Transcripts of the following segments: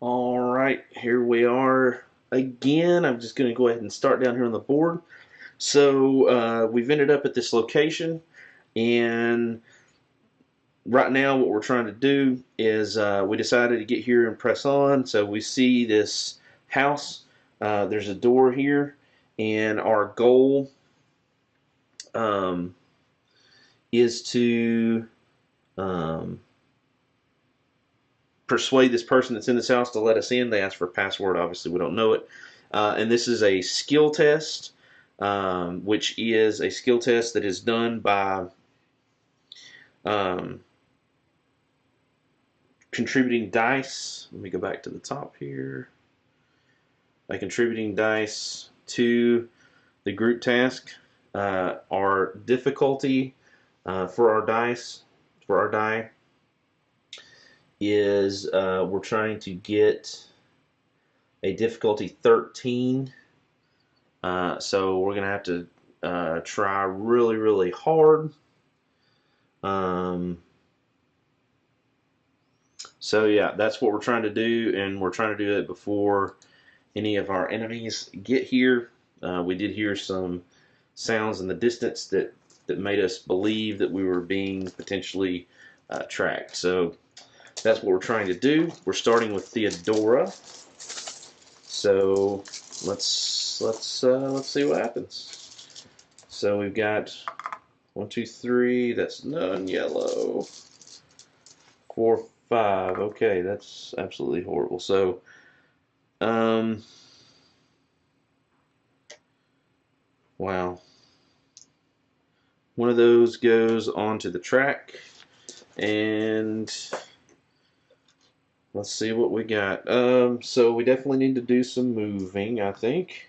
All right, here we are again. I'm just going to go ahead and start down here on the board. So we've ended up at this location, and right now what we're trying to do is we decided to get here and press on. So we see this house. There's a door here, and our goal um, is to um, persuade this person that's in this house to let us in. They ask for a password. Obviously, we don't know it. And this is a skill test, which is a skill test that is done by um, contributing dice. Let me go back to the top here. By contributing dice to the group task, our difficulty for our dice, for our die, is we're trying to get a difficulty 13. So we're going to have to try really, really hard. So yeah, that's what we're trying to do, and we're trying to do it before any of our enemies get here. We did hear some sounds in the distance that made us believe that we were being potentially tracked. So that's what we're trying to do. We're starting with Theodora. So let's see what happens. So we've got 1, 2, 3. That's none yellow. 4, 5. Okay, that's absolutely horrible. So, wow. One of those goes onto the track, and let's see what we got. So we definitely need to do some moving, I think.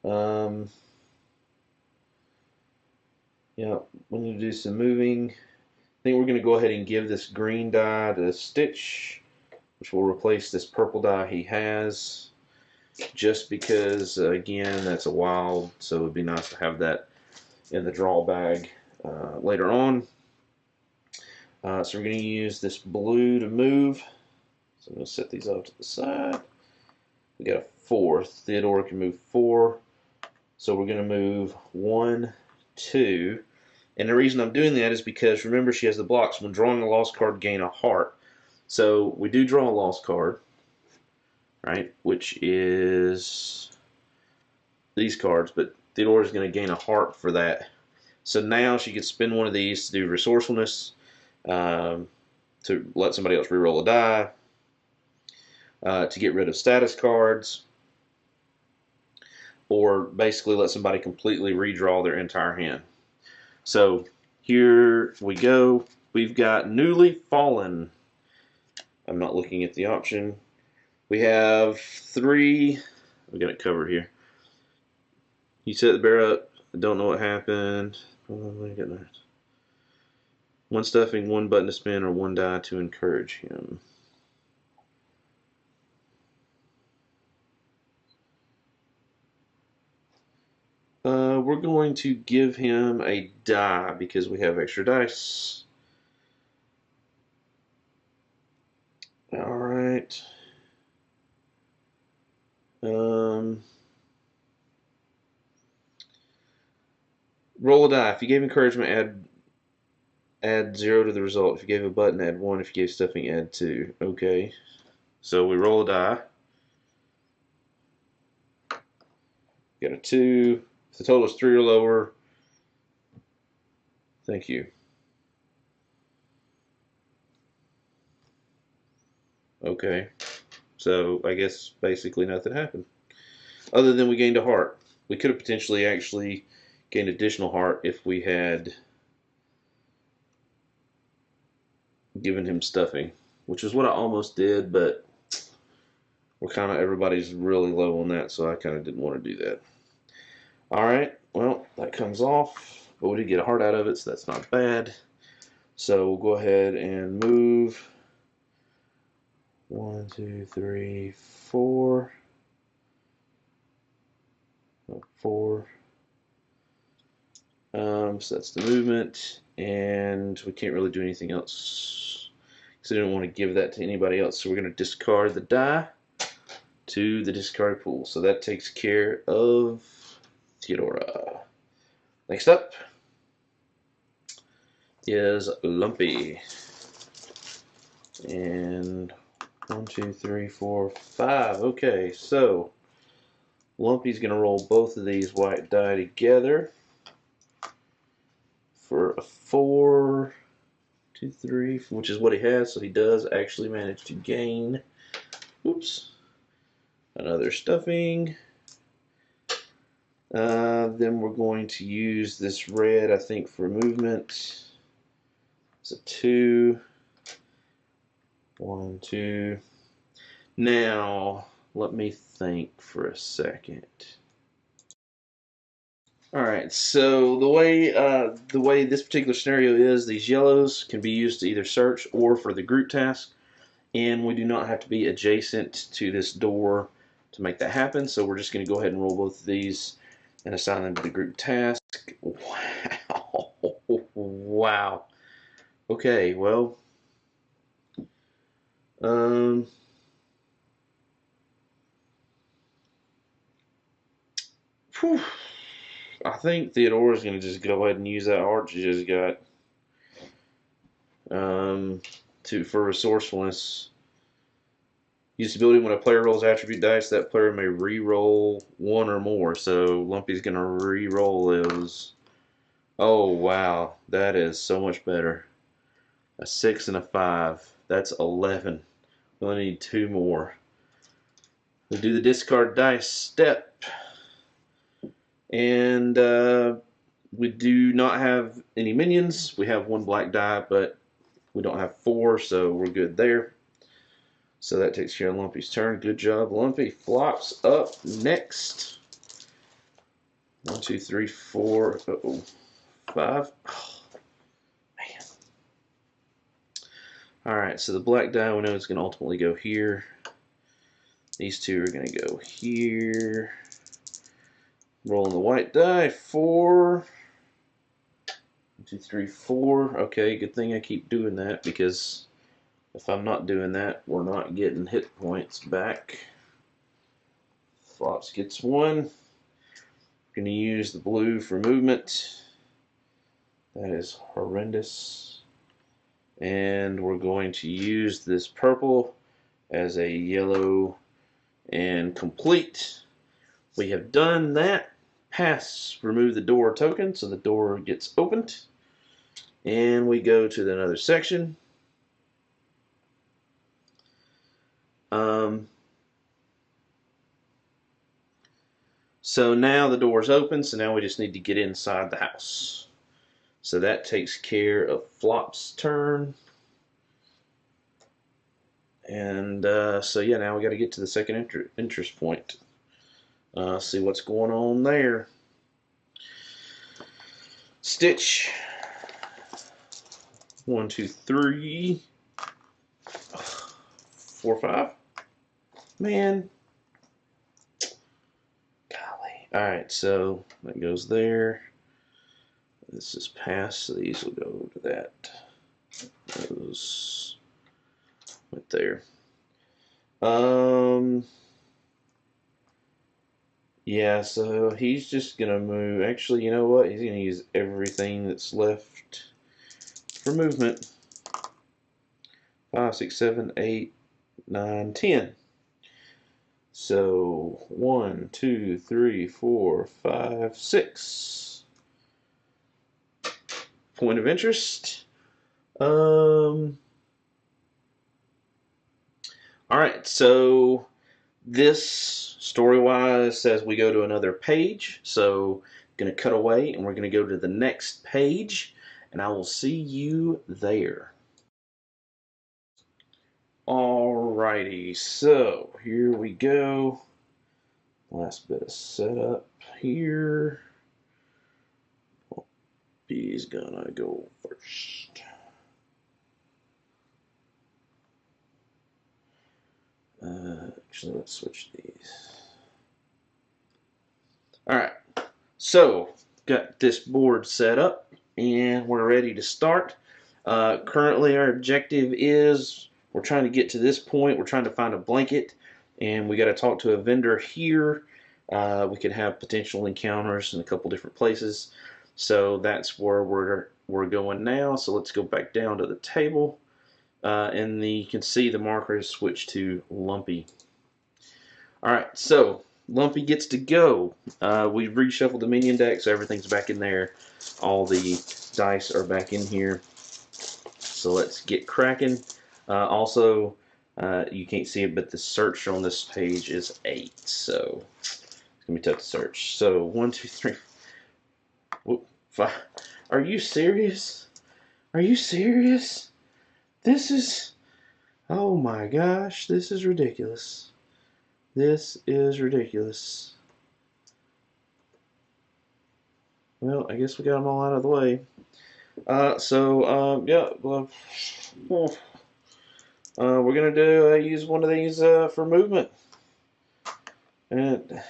Yeah, we need to do some moving. I think we're going to go ahead and give this green die to Stitch, which will replace this purple die he has, just because, again, that's a wild, so it would be nice to have that in the draw bag later on. So we're going to use this blue to move. So I'm going to set these off to the side. We got a 4. Theodora can move 4. So we're going to move 1, 2. And the reason I'm doing that is because, remember, she has the blocks. When drawing a lost card, gain a heart. So we do draw a lost card, right, which is these cards, but Theodora is going to gain a heart for that. So now she could spend one of these to do resourcefulness, to let somebody else reroll a die, to get rid of status cards, or basically let somebody completely redraw their entire hand. So here we go. We've got Newly Fallen. I'm not looking at the option. We have 3. We got it covered here. You set the bear up. I don't know what happened. One stuffing, 1 button to spin, or 1 die to encourage him. We're going to give him a die because we have extra dice. All right. Roll a die. If you gave encouragement, add 0 to the result. If you gave a button, add 1. If you gave stuffing, add 2. Okay. So we roll a die. Got a 2. If the total is 3 or lower, thank you. Okay. So I guess basically nothing happened. Other than we gained a heart. We could have potentially actually gained additional heart if we had given him stuffing, which is what I almost did, but everybody's really low on that, so I kind of didn't want to do that. All right, well, that comes off, but we did get a heart out of it, so that's not bad. So we'll go ahead and move 1, 2, 3, 4. 4. So that's the movement, and we can't really do anything else. because I didn't want to give that to anybody else. So we're going to discard the die to the discard pool. So that takes care of Theodora. Next up is Lumpy. And 1, 2, 3, 4, 5. Okay, so Lumpy's going to roll both of these white die together for a 4, 2, 3, which is what he has. So he does actually manage to gain, oops, another stuffing. Then we're going to use this red, I think, for movement. It's a 2. 1, 2. Now, let me think for a second. Alright, so the way this particular scenario is, these yellows can be used to either search or for the group task, and we do not have to be adjacent to this door to make that happen, so we're just going to go ahead and roll both of these and assign them to the group task. Wow. Wow. Okay, well, whew. I think Theodora's going to just go ahead and use that art she just got for resourcefulness. Use the ability when a player rolls attribute dice, that player may re-roll 1 or more. So Lumpy's going to re-roll those. Oh, wow. That is so much better. A 6 and a 5. That's 11. We only need 2 more. We'll do the discard dice step. And we do not have any minions. We have 1 black die, but we don't have 4, so we're good there. So that takes care of Lumpy's turn. Good job, Lumpy. Flops up next. 1, 2, 3, 4. Uh-oh. 5. Oh, man. Alright, so the black die we know is going to ultimately go here. These 2 are going to go here. Rolling the white die. 4. 1, 2, 3, 4. Okay, good thing I keep doing that, because if I'm not doing that, we're not getting hit points back. Flops gets 1. Going to use the blue for movement. That is horrendous. And we're going to use this purple as a yellow and complete. We have done that. Pass, remove the door token, so the door gets opened. And we go to another section. So now the door's open, so now we just need to get inside the house. So that takes care of Flop's turn. And so yeah, now we got to get to the second interest point. See what's going on there. Stitch. 1, 2, 3, 4, 5. Man. Golly. Alright, so that goes there. This is pass, so these will go to that. Those right there. Yeah, so he's just gonna move. Actually, you know what? He's gonna use everything that's left for movement. 5, 6, 7, 8, 9, 10. So 1, 2, 3, 4, 5, 6. Point of interest. Alright, so this story-wise says we go to another page. So I'm going to cut away and we're going to go to the next page, and I will see you there. Alrighty, so here we go. Last bit of setup here. He's gonna go first. Actually, let's switch these. Alright, so got this board set up and we're ready to start. Currently, our objective is we're trying to get to this point. We're trying to find a blanket, and we got to talk to a vendor here. We could have potential encounters in a couple different places. So that's where we're going now. So let's go back down to the table, and you can see the marker has switched to Lumpy. All right, so Lumpy gets to go. We've reshuffled the minion deck, so everything's back in there. All the dice are back in here. So let's get cracking. Also, you can't see it, but the search on this page is 8. So it's going to be tough to search. So 1, 2, 3, 5. Are you serious? Are you serious? This is... Oh my gosh, this is ridiculous. This is ridiculous. Well, I guess we got them all out of the way. Yeah, we're gonna use one of these for movement, and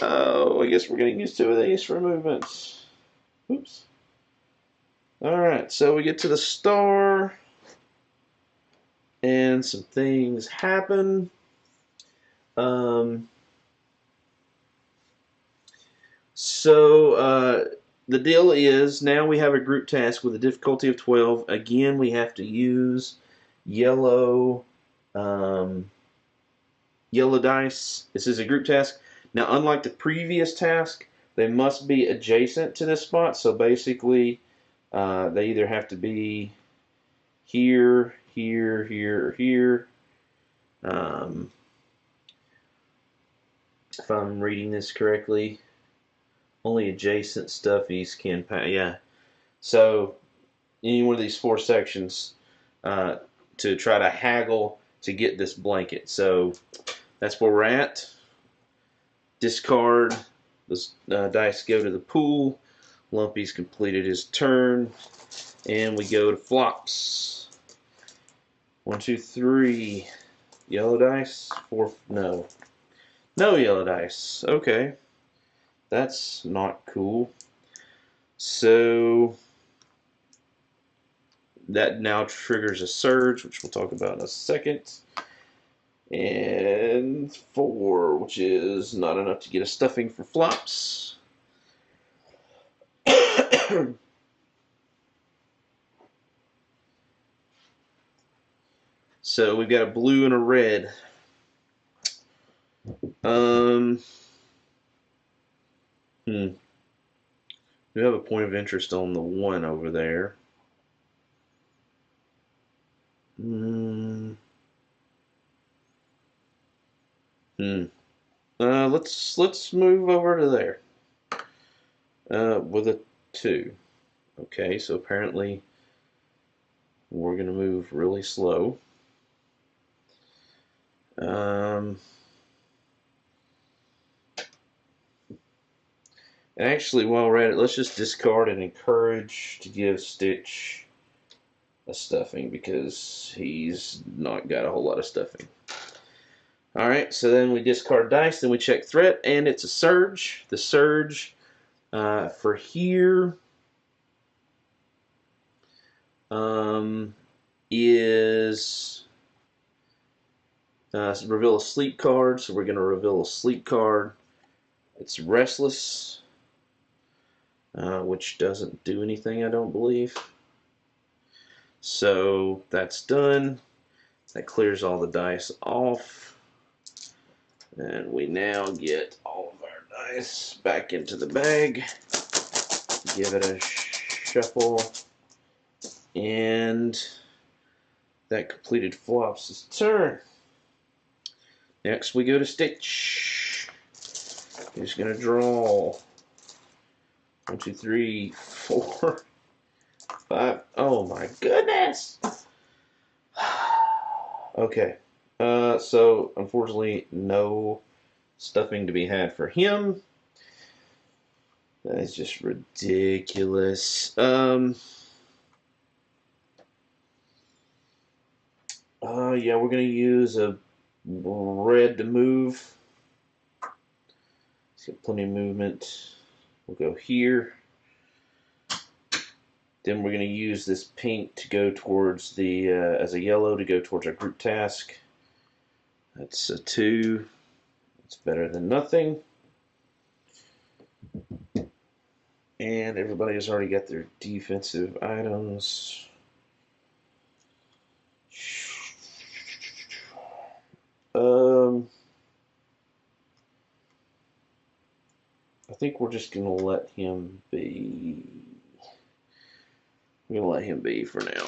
oh, I guess we're gonna use 2 of these for movement. Oops. All right, so we get to the star, and some things happen. The deal is now we have a group task with a difficulty of 12. Again, we have to use yellow dice. This is a group task. Now, unlike the previous task, they must be adjacent to this spot. So basically, they either have to be here, here, here, or here. If I'm reading this correctly. Only adjacent stuffies can pass. Yeah. So, any one of these 4 sections to try to haggle to get this blanket. So, that's where we're at. Discard. The dice go to the pool. Lumpy's completed his turn. And we go to flops. 1, 2, 3. Yellow dice. 4. No. No yellow dice. Okay. That's not cool. So that now triggers a surge, which we'll talk about in a second. And 4, which is not enough to get a stuffing for flops. So we've got a blue and a red. We have a point of interest on the 1 over there. Let's move over to there. With a 2. Okay, so apparently we're gonna move really slow. And actually, while we're at it, let's just discard and encourage to give Stitch a stuffing because he's not got a whole lot of stuffing. Alright, so then we discard dice, then we check threat, and it's a surge. The surge for here is reveal a sleep card, so we're going to reveal a sleep card. It's restless. Which doesn't do anything, I don't believe. So that's done. That clears all the dice off. And we now get all of our dice back into the bag. Give it a shuffle. And that completed Flops' turn. Next we go to Stitch. He's going to draw 1, 2, 3, 4, 5. Oh my goodness! Okay. So unfortunately, no stuffing to be had for him. That is just ridiculous. Yeah, we're gonna use a red to move. He's got plenty of movement. We'll go here. Then we're going to use this pink to go towards the, as a yellow to go towards our group task. That's a 2. It's better than nothing. And everybody has already got their defensive items. I think we're just going to let him be. We're going to let him be for now.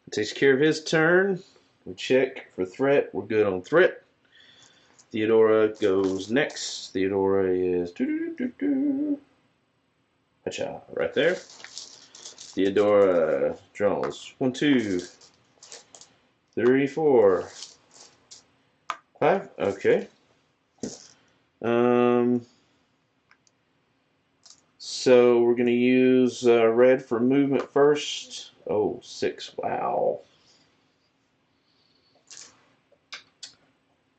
It takes care of his turn. We check for threat. We're good on threat. Theodora goes next. Theodora is Hacha, right there. Theodora draws 1, 2, 3, 4, 5. Okay. So we're going to use red for movement first. Oh, 6. Wow.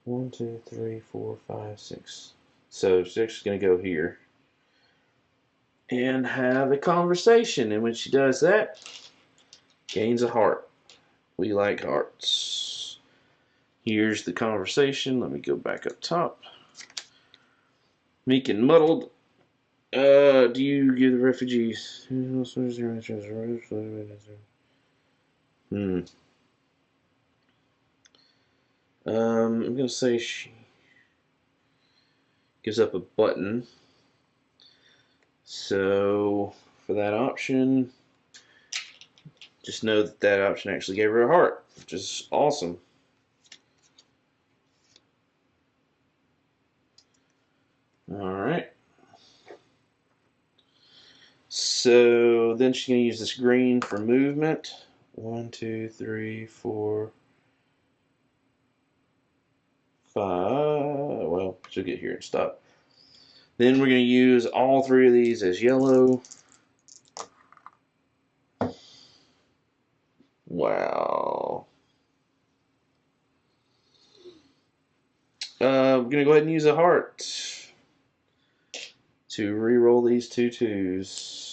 1, 2, 3, 4, 5, 6. So 6 is going to go here. And have a conversation. And when she does that, gains a heart. We like hearts. Here's the conversation. Let me go back up top. Meek and muddled. Do you give the refugees? I'm gonna say she gives up a button. So for that option, just know that that option actually gave her a heart, which is awesome. All right. So then she's going to use this green for movement. 1, 2, 3, 4, 5. Well, she'll get here and stop. Then we're going to use all 3 of these as yellow. Wow. We're going to go ahead and use a heart to re-roll these 2 2s.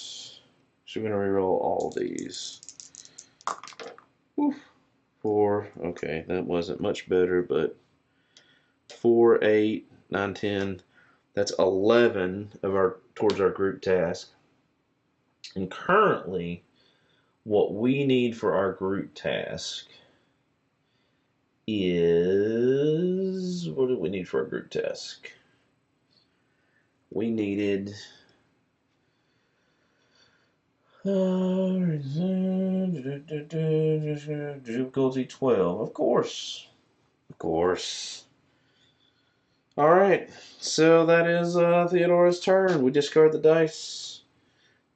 So we're going to re-roll all these. Oof. 4. Okay, that wasn't much better, but 4, 8, 9, 10. That's 11 of our towards our group task. And currently, what we need for our group task is, what do we need for our group task? We needed difficulty 12, of course. All right, so that is Theodora's turn. We discard the dice.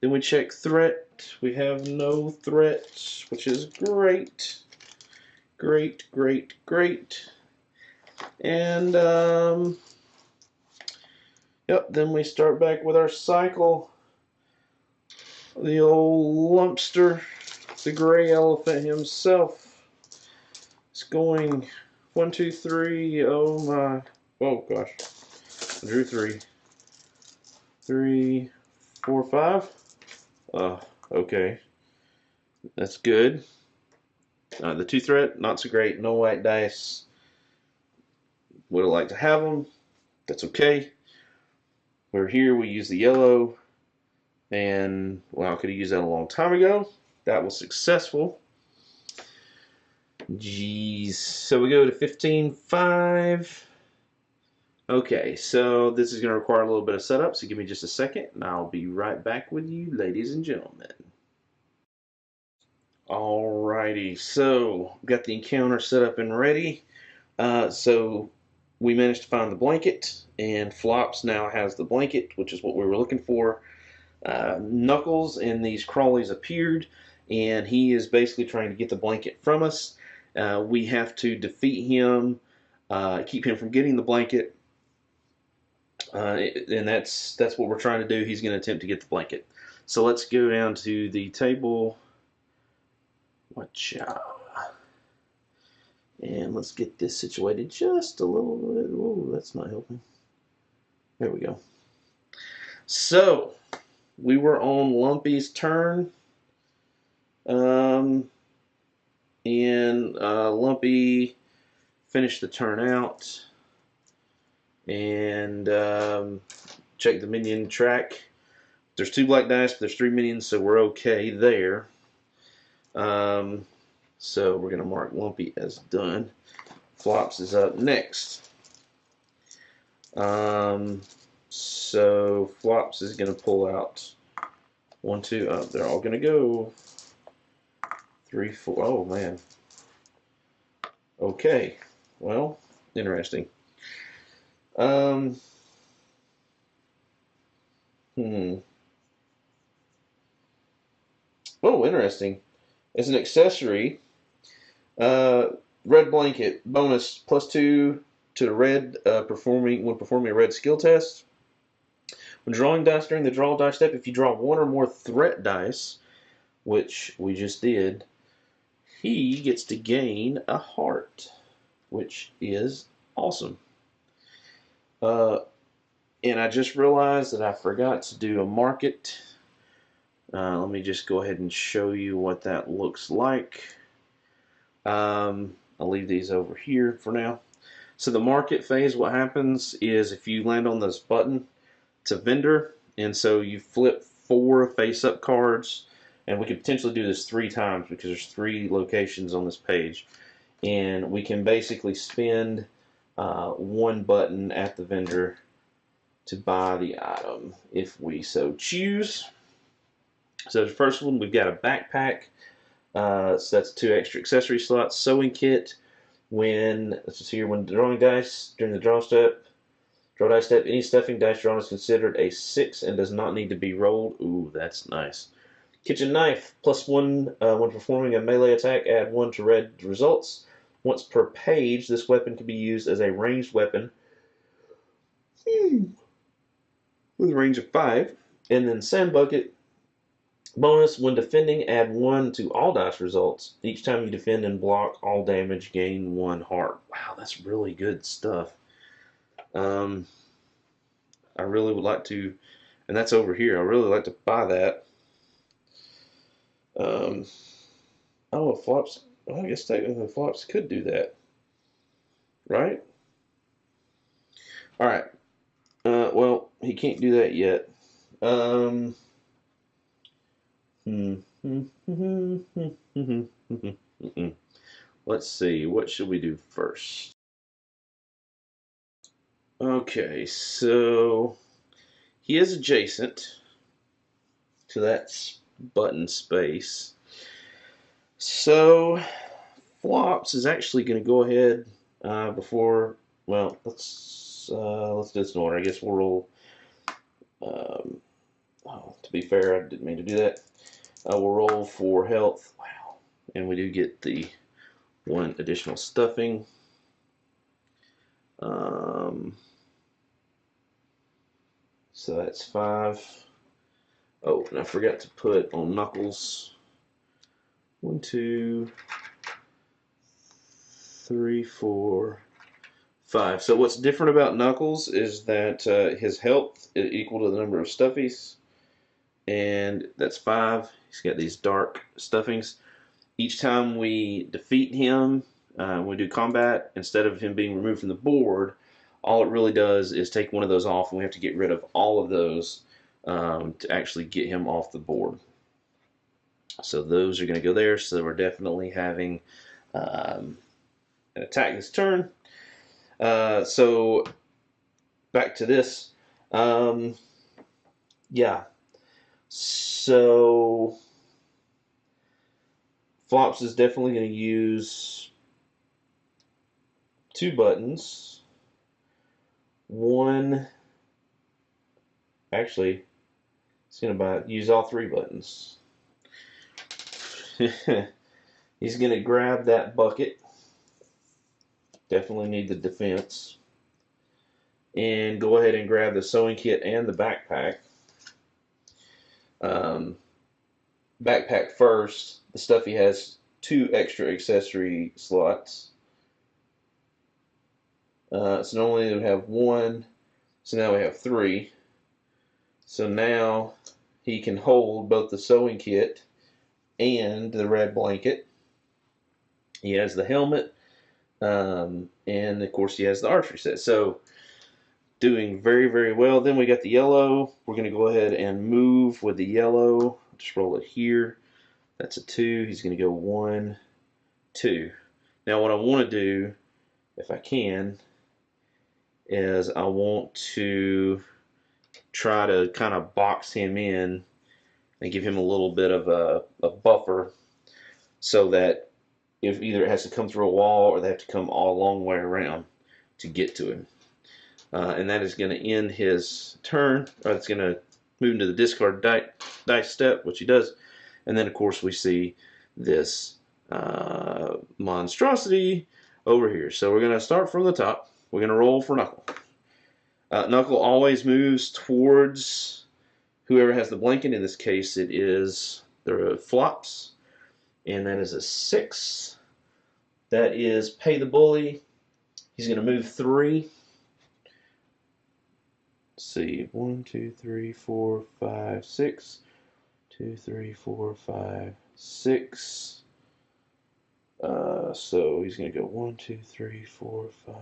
Then we check threat. We have no threat, which is great. Great. And, yep, then we start back with our cycle. The old lumpster, the gray elephant himself, is going 1, 2, 3. Oh my. Oh gosh. I drew 3. 3, 4, 5. Okay. That's good. The 2 threat, not so great. No white dice. Would have liked to have them. That's okay. We're here. We use the yellow. And, well, I could have used that a long time ago. That was successful. Jeez. So we go to 15-5. Okay, so this is going to require a little bit of setup, so give me just a second, and I'll be right back with you, ladies and gentlemen. Alrighty, so got the encounter set up and ready. So we managed to find the blanket, and Flops now has the blanket, which is what we were looking for. Knuckles and these crawlies appeared, and he is basically trying to get the blanket from us. We have to defeat him, keep him from getting the blanket, and that's what we're trying to do. He's going to attempt to get the blanket. So let's go down to the table. And let's get this situated just a little bit. Oh, that's not helping. There we go. So we were on Lumpy's turn. And Lumpy finished the turn out. And check the minion track. There's 2 black dice, but there's 3 minions, so we're okay there. So we're going to mark Lumpy as done. Flops is up next. So Flops is going to pull out 1, 2. Oh, they're all going to go 3, 4. Oh man. Okay. Well, interesting. Oh, interesting. As an accessory, red blanket bonus +2 to the red when performing a red skill test. When drawing dice during the draw dice step, if you draw 1 or more threat dice, which we just did, he gets to gain a heart, which is awesome. And I just realized that I forgot to do a market. Let me just go ahead and show you what that looks like. I'll leave these over here for now. So the market phase, what happens is if you land on this button, it's a vendor, and so you flip 4 face-up cards, and we could potentially do this 3 times because there's 3 locations on this page, and we can basically spend 1 button at the vendor to buy the item if we so choose. So the first one, we've got a backpack. So that's 2 extra accessory slots. Sewing kit. When drawing dice during the draw dice step, any stuffing dice drawn is considered a 6 and does not need to be rolled. Ooh, that's nice. Kitchen knife, +1 when performing a melee attack. Add 1 to red results. Once per page, this weapon can be used as a ranged weapon with a range of 5. And then sand bucket. Bonus, when defending, add 1 to all dice results. Each time you defend and block all damage, gain 1 heart. Wow, that's really good stuff. I really would like to, and that's over here, I really like to buy that. Oh, Flops, well, I guess technically Flops could do that. Right? Alright. Well, he can't do that yet. Let's see, what should we do first? Okay, so he is adjacent to that button space. So Flops is actually going to go ahead before. Well, let's do this in order. I guess we'll roll. To be fair, I didn't mean to do that. We'll roll for health. Wow, and we do get the 1 additional stuffing. So that's 5. Oh, and I forgot to put on Knuckles 1, 2, 3, 4, 5. So what's different about Knuckles is that his health is equal to the number of stuffies, and that's 5. He's got these dark stuffings. Each time we defeat him, we do combat, instead of him being removed from the board, all it really does is take 1 of those off, and we have to get rid of all of those to actually get him off the board. So those are going to go there. So we're definitely having an attack this turn. So back to this. Yeah. So Flops is definitely going to use 2 buttons. 1, actually, he's going to use all 3 buttons. He's going to grab that bucket. Definitely need the defense. And go ahead and grab the sewing kit and the backpack. Backpack first. The stuffy has 2 extra accessory slots. So normally we have 1, so now we have 3. So now he can hold both the sewing kit and the red blanket. He has the helmet, and of course he has the archery set. So doing very, very well. Then we got the yellow. We're going to go ahead and move with the yellow. Just roll it here. That's a 2. He's going to go 1, 2. Now what I want to do, if I can, is I want to try to kind of box him in and give him a little bit of a buffer, so that if either it has to come through a wall or they have to come all a long way around to get to him. And that is going to end his turn, or it's going to move into the discard dice step, which he does. And then, of course, we see this monstrosity over here. So we're going to start from the top. We're going to roll for Knuckle. Knuckle always moves towards whoever has the blanket. In this case, it is the flops. And that is a 6. That is Pay the Bully. He's going to move 3. Let's see, 1, 2, 3, 4, 5, 6. 2, 3, 4, 5, 6. So he's going to go 1, 2, 3, 4, 5,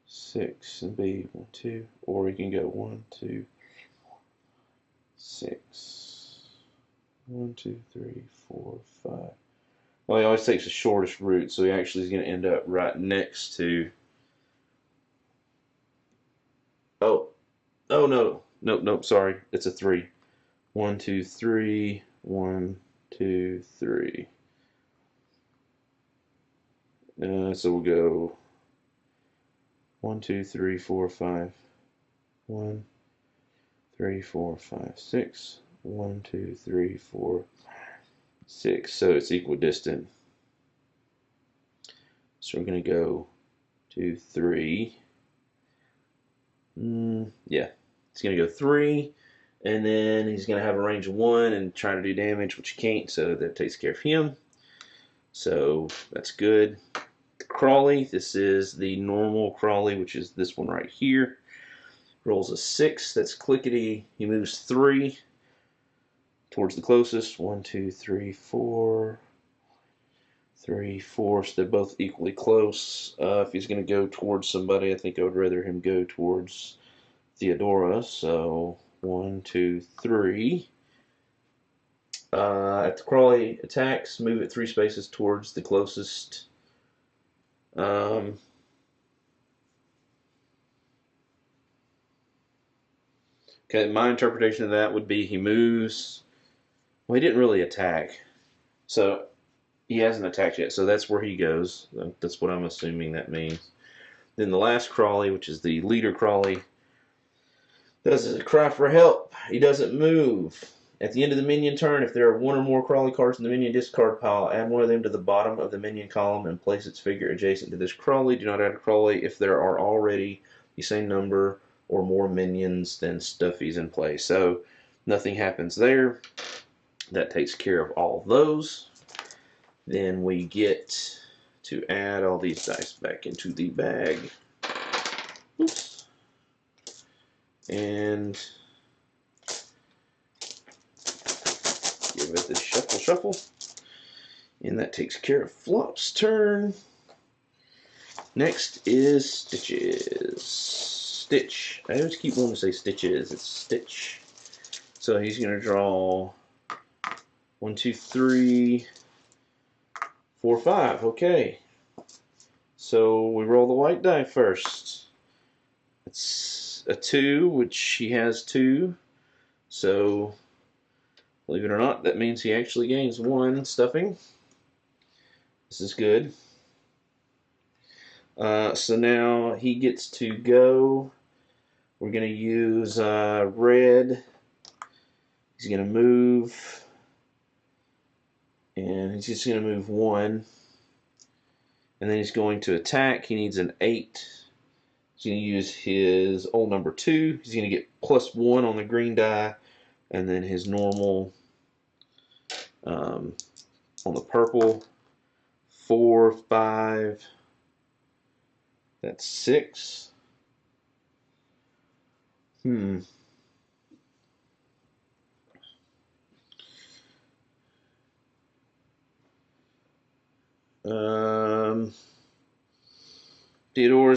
6, and be 1, 2. Or he can go 1, 2, 6. 1, 2, 3, 4, 5. Well, he always takes the shortest route, so he actually is going to end up right next to. Oh no, nope, sorry, it's a 3. 1, 2, 3, 1, 2, 3. So we'll go 1, 2, 3, 4, 5. 1, 3, 4, 5, 6. 1, 2, 3, 4, 6. So it's equidistant. So we're going to go 2, 3. Yeah, it's going to go 3. And then he's going to have a range of 1 and trying to do damage, which he can't, so that takes care of him. So that's good. The Crawley, this is the normal Crawley, which is this one right here. Rolls a 6, that's clickety. He moves 3 towards the closest. 1, 2, 3, 4. 3, 4, so they're both equally close. If he's going to go towards somebody, I think I would rather him go towards Theodora. So 1, 2, 3. At the Crawley attacks, move it 3 spaces towards the closest. Okay, my interpretation of that would be he moves. Well, he didn't really attack, so he hasn't attacked yet. So that's where he goes. That's what I'm assuming that means. Then the last Crawley, which is the leader Crawley, does a cry for help. He doesn't move. At the end of the minion turn, if there are 1 or more Crawley cards in the minion discard pile, add one of them to the bottom of the minion column and place its figure adjacent to this Crawley. Do not add a Crawley if there are already the same number or more minions than stuffies in play. So nothing happens there. That takes care of all those. Then we get to add all these dice back into the bag. Oops. And give it the shuffle. And that takes care of Flop's turn. Next is Stitches. Stitch. I always keep wanting to say Stitches. It's Stitch. So he's going to draw 1, 2, 3, 4, 5. Okay. So we roll the white die first. It's a 2, which he has 2. So, believe it or not, that means he actually gains 1 stuffing. This is good. So now he gets to go. We're going to use red. He's going to move. And he's just going to move 1. And then he's going to attack. He needs an 8. He's going to use his old number 2. He's going to get +1 on the green die. And then his normal on the purple. 4, 5. That's 6. Theodora's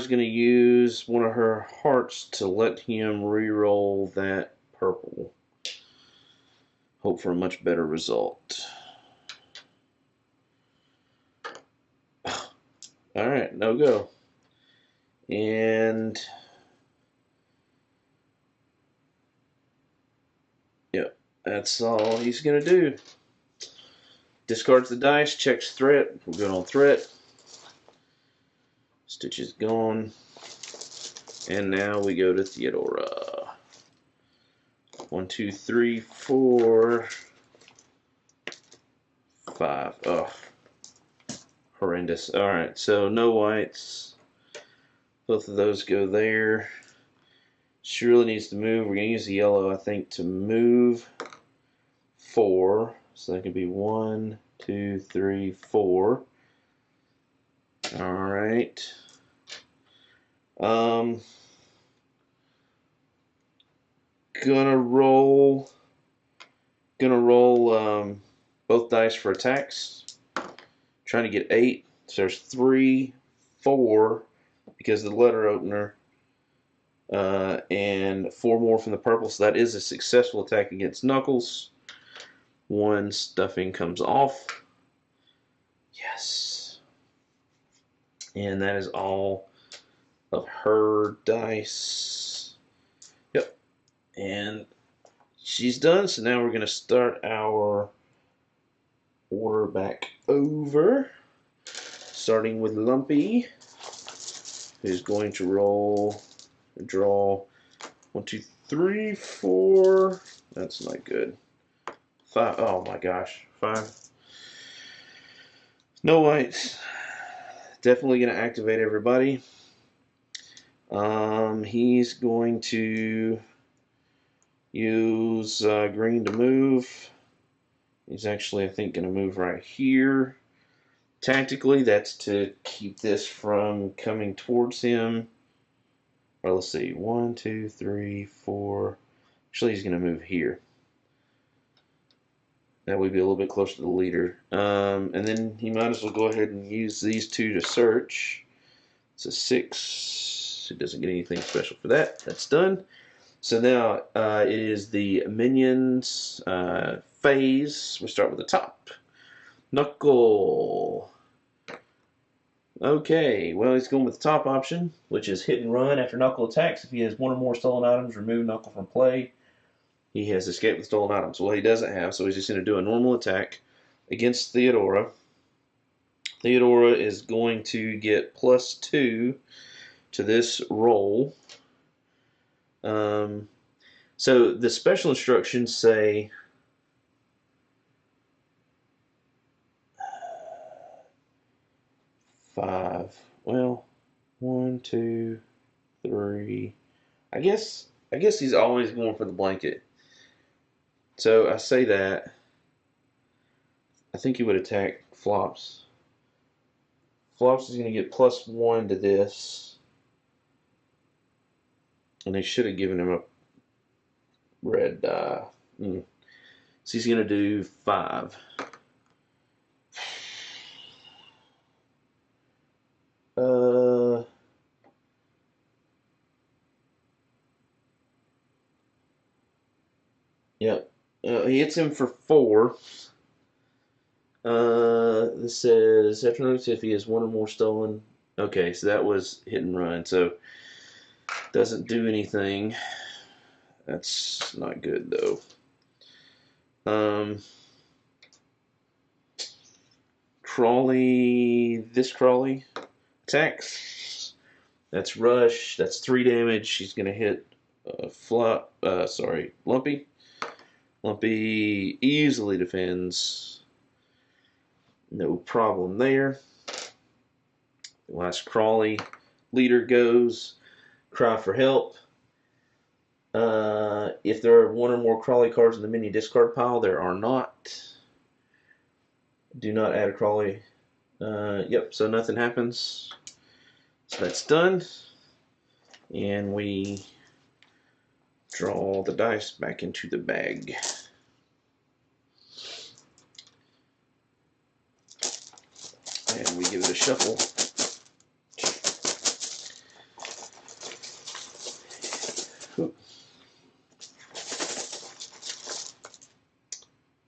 going to use one of her hearts to let him re-roll that purple. Hope for a much better result. Alright, no go. And yep, that's all he's going to do. Discards the dice, checks threat. We're good on threat. Stitch is gone. And now we go to Theodora. 1, 2, 3, 4, 5. Oh, horrendous. Alright, so no whites. Both of those go there. She really needs to move. We're going to use the yellow, I think, to move 4. So that could be 1, 2, 3, 4. Alright. Gonna roll both dice for attacks. Trying to get 8. So there's 3, 4 because of the letter opener, and 4 more from the purple. So that is a successful attack against Knuckles. 1 stuffing comes off. Yes. And that is all of her dice. Yep. And she's done. So now we're going to start our order back over. Starting with Lumpy, who's going to draw 1, 2, 3, 4. That's not good. 5. Oh my gosh. 5. No whites. Definitely going to activate everybody. He's going to use green to move. He's actually, I think, going to move right here. Tactically, that's to keep this from coming towards him. Or let's see, 1, 2, 3, 4. Actually, he's going to move here. That would be a little bit closer to the leader. And then he might as well go ahead and use these 2 to search. It's a 6. He doesn't get anything special for that. That's done. So now it is the minions phase. We start with the top. Knuckle. Okay, well, he's going with the top option, which is hit and run after Knuckle attacks. If he has 1 or more stolen items, remove Knuckle from play. He has escaped with stolen items. Well, he doesn't have, so he's just going to do a normal attack against Theodora. Theodora is going to get +2 to this roll. So the special instructions say five. Well, 1, 2, 3. I guess he's always going for the blanket. So I say that. I think he would attack Flops. Flops is going to get +1 to this. And they should have given him a red die. So he's going to do 5. Yep. He hits him for 4. This says, after notice if he has 1 or more stolen. Okay, so that was hit and run. So, doesn't do anything. That's not good, though. This Crawley attacks. That's rush. That's 3 damage. She's going to hit Lumpy. Lumpy easily defends. No problem there. Last Crawley leader goes. Cry for help. If there are 1 or more Crawley cards in the mini discard pile, there are not. Do not add a Crawley. Yep, so nothing happens. So that's done. And we draw the dice back into the bag. And we give it a shuffle.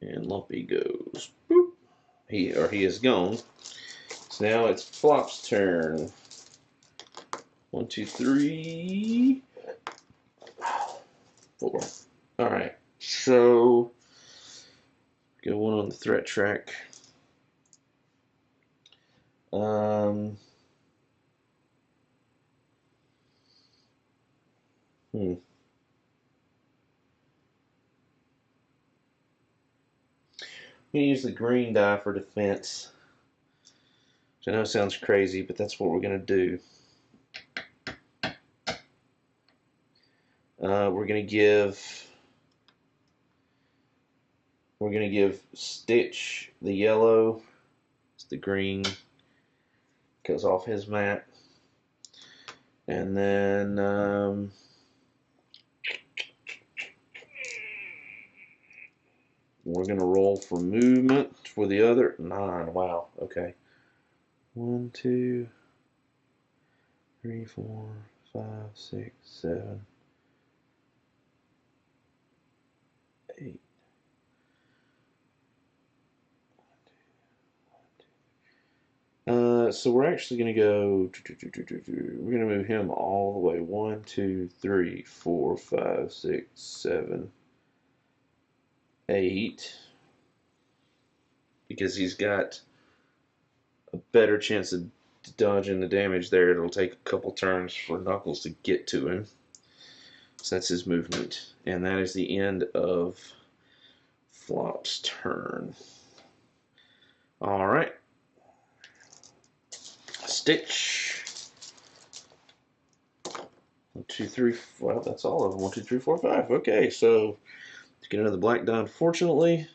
And Lumpy goes, boop. He is gone. So now it's Flop's turn. 1, 2, 3, 4. All right. So go one on the threat track. I'm going to use the green die for defense. Which I know sounds crazy, but that's what we're going to do. We're going to give Stitch the yellow. It's the green. Goes off his map. And then we're going to roll for movement for the other 9. Wow. Okay. 1, 2, 3, 4, 5, 6, 7, 8. So we're actually going to go. We're going to move him all the way. 1, 2, 3, 4, 5, 6, 7, 8. Because he's got a better chance of dodging the damage there. It'll take a couple turns for Knuckles to get to him. So that's his movement. And that is the end of Flop's turn. Alright. Stitch. 1, 2, 3. Well, that's all of them. 1, 2, 3, 4, 5. Okay, so to get another black die, unfortunately.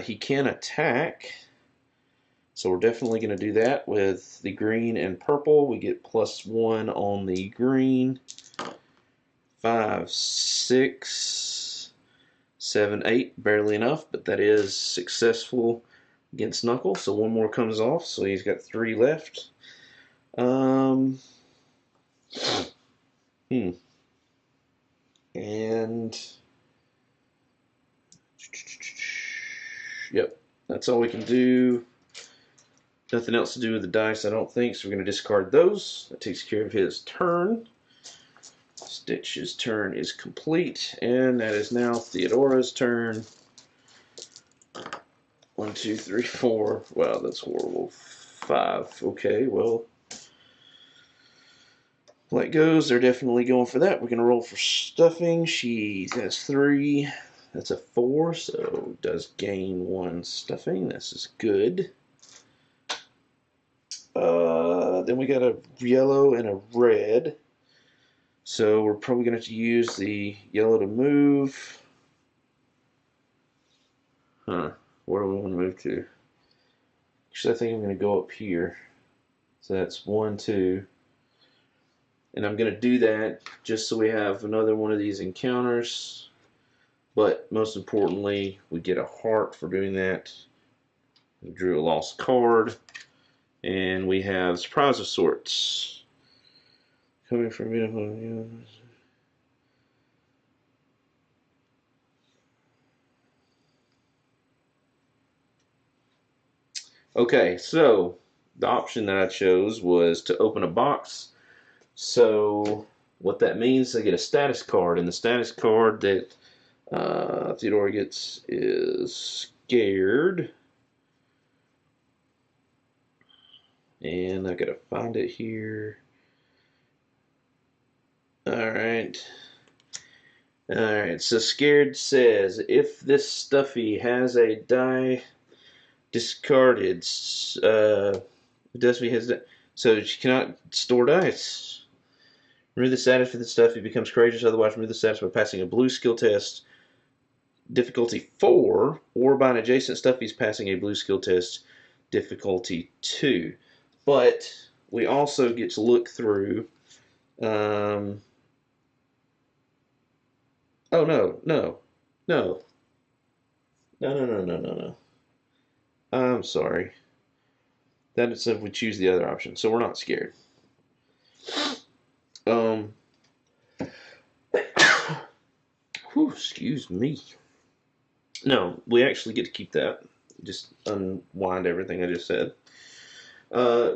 He can attack. So we're definitely going to do that with the green and purple. We get +1 on the green. 5, 6, 7, 8. Barely enough, but that is successful against Knuckles. So one more comes off, so he's got 3 left. And yep, that's all we can do. Nothing else to do with the dice, I don't think, so we're going to discard those. That takes care of his turn. Stitch's turn is complete, and that is now Theodora's turn. 1, 2, 3, 4. Wow, that's horrible. 5. Okay, well, like goes, they're definitely going for that. We're going to roll for stuffing. She has 3. That's a 4, so does gain 1 stuffing. This is good. Then we got a yellow and a red. So we're probably going to have to use the yellow to move. Where do we want to move to? Actually, I think I'm going to go up here. So that's 1, 2. And I'm going to do that just so we have another one of these encounters. But most importantly, we get a heart for doing that. We drew a lost card. And we have surprise of sorts. Coming from beautiful. Okay, so the option that I chose was to open a box. So what that means, I get a status card, and the status card that Theodora gets is scared. And I gotta find it here. Alright. Alright, so scared says if this stuffy has a die discarded, Stuffy has so she cannot store dice. Remove the status for the stuffy becomes courageous, otherwise remove the status by passing a blue skill test difficulty 4 or by an adjacent stuffy's passing a blue skill test difficulty 2. But we also get to look through. Oh no. I'm sorry. That is if we choose the other option, so we're not scared. Whew, excuse me. No, we actually get to keep that. Just unwind everything I just said.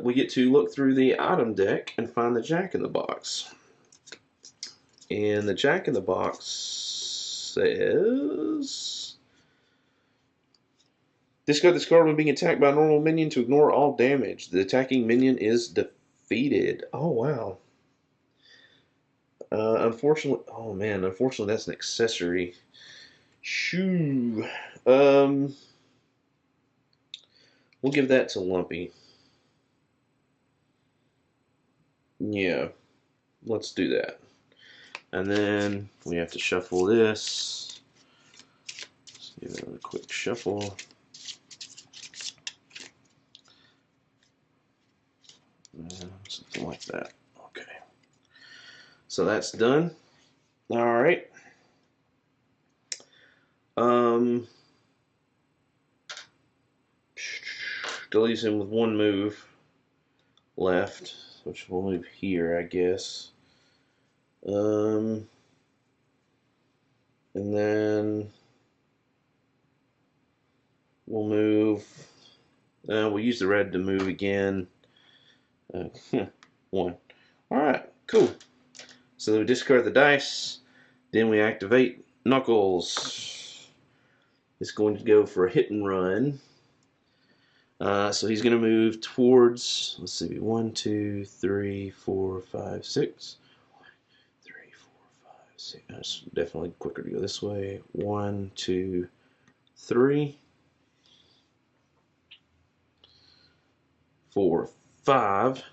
We get to look through the item deck and find the Jack-in-the-Box. And the Jack-in-the-Box says... Discard this card when being attacked by a normal minion to ignore all damage. The attacking minion is defeated. Oh, wow. Unfortunately, oh man, unfortunately that's an accessory. Shoo. We'll give that to Lumpy. Yeah, let's do that. And then we have to shuffle this. Let's give it a quick shuffle. Something like that. Okay. So that's done. All right. Leaves him with one move left, which we'll move here, I guess. And then we'll move. We'll use the red to move again. One. All right, cool. So we discard the dice. Then we activate Knuckles. It's going to go for a hit and run. So he's going to move towards, let's see, 1, 2, 3, 4, 5, 6. 1, 3, 4, 5, 6. That's definitely quicker to go this way. 1, 2, 3, 4, 5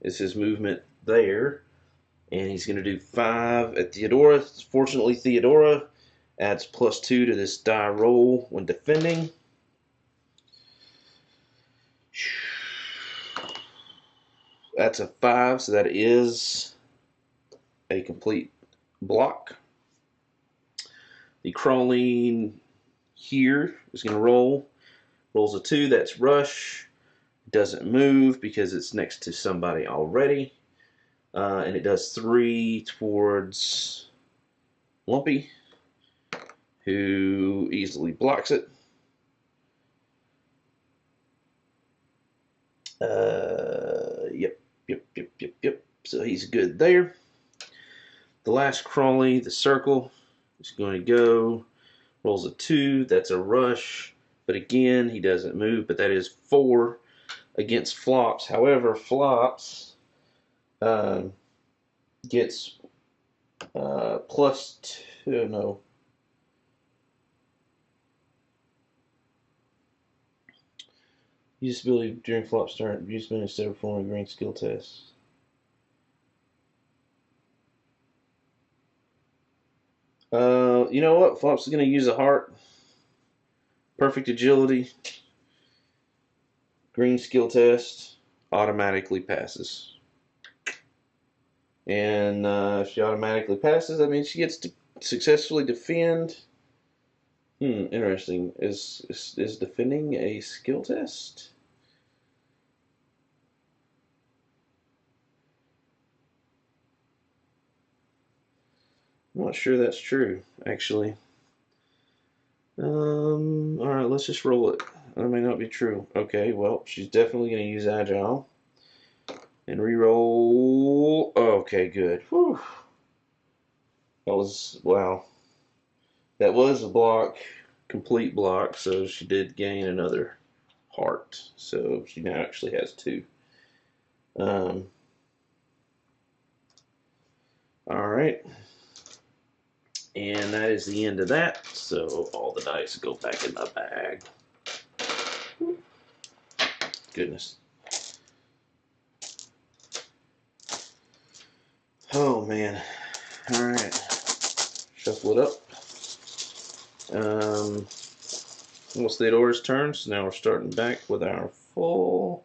is his movement there. And he's going to do 5 at Theodora. Fortunately, Theodora adds +2 to this die roll when defending. That's a 5, so that is a complete block. The crawling here is going to roll. Rolls a 2, that's rush. Doesn't move because it's next to somebody already. And it does 3 towards Lumpy, who easily blocks it. Yep. So he's good there. The last Crawley, the circle, is going to go. Rolls a 2. That's a rush. But again, he doesn't move. But that is 4 against Flops. However, Flops gets +2. No. Use this ability during Flop's turn. Use it instead of performing a green skill test. You know what? Flop's is going to use a heart. Perfect agility. Green skill test. Automatically passes. And if she automatically passes, that means she gets to successfully defend. Interesting. Is defending a skill test? I'm not sure that's true, actually. Alright, let's just roll it. That may not be true. Okay, well, she's definitely going to use Agile. And re-roll. Okay, good. Whew. That was, wow. That was a block, complete block, so she did gain another heart. So she now actually has 2. Alright. And that is the end of that. So all the dice go back in the bag. Goodness. Oh man. Alright. Shuffle it up. Almost Theodora's turn, so now we're starting back with our full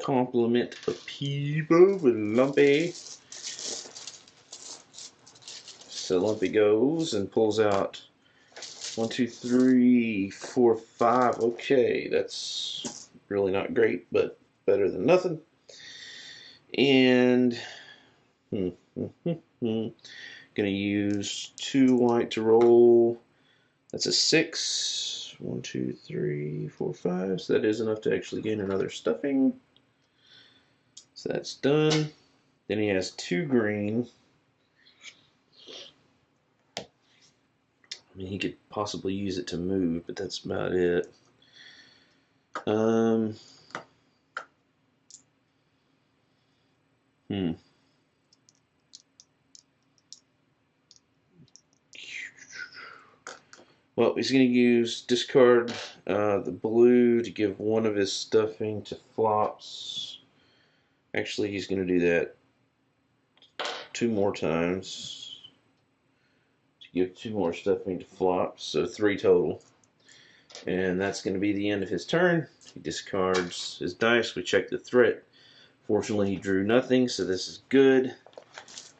complement of people with Lumpy. So Lumpy goes and pulls out 1, 2, 3, 4, 5. Okay, that's Really not great, but better than nothing. And gonna use 2 white to roll. That's a 6. 1, 2, 3, 4, 5. So that is enough to actually gain another stuffing. So that's done. Then he has 2 green. I mean, he could possibly use it to move, but that's about it. Well, he's going to discard the blue to give one of his stuffing to flops. Actually, he's going to do that 2 more times to give 2 more stuffing to flops, so 3 total. And that's going to be the end of his turn. He discards his dice. We check the threat. Fortunately, he drew nothing, so this is good.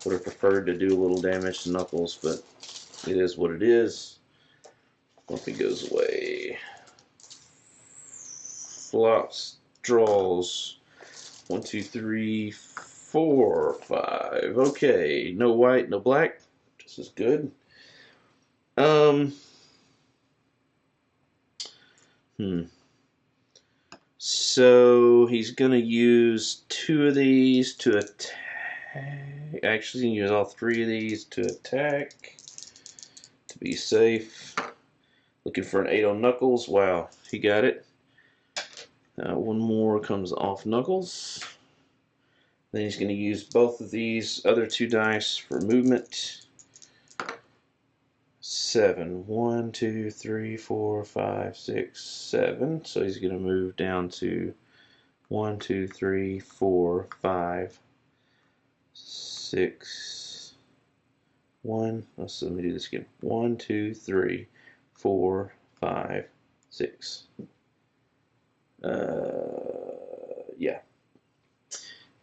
Would have preferred to do a little damage to Knuckles, but it is what it is. Fluffy goes away. Flops, draws. 1, 2, 3, 4, 5. Okay, no white, no black. This is good. So he's gonna use 2 of these to attack. Actually, he's gonna use all 3 of these to attack to be safe. Looking for an 8 on Knuckles. Wow, he got it. 1 more comes off Knuckles. Then he's going to use both of these other 2 dice for movement. 7. 1, 2, 3, 4, 5, 6, 7. So he's going to move down to 1, 2, 3, 4, 5, 6, 1. Let me do this again. 1, 2, 3, 4, 5, 6. Yeah.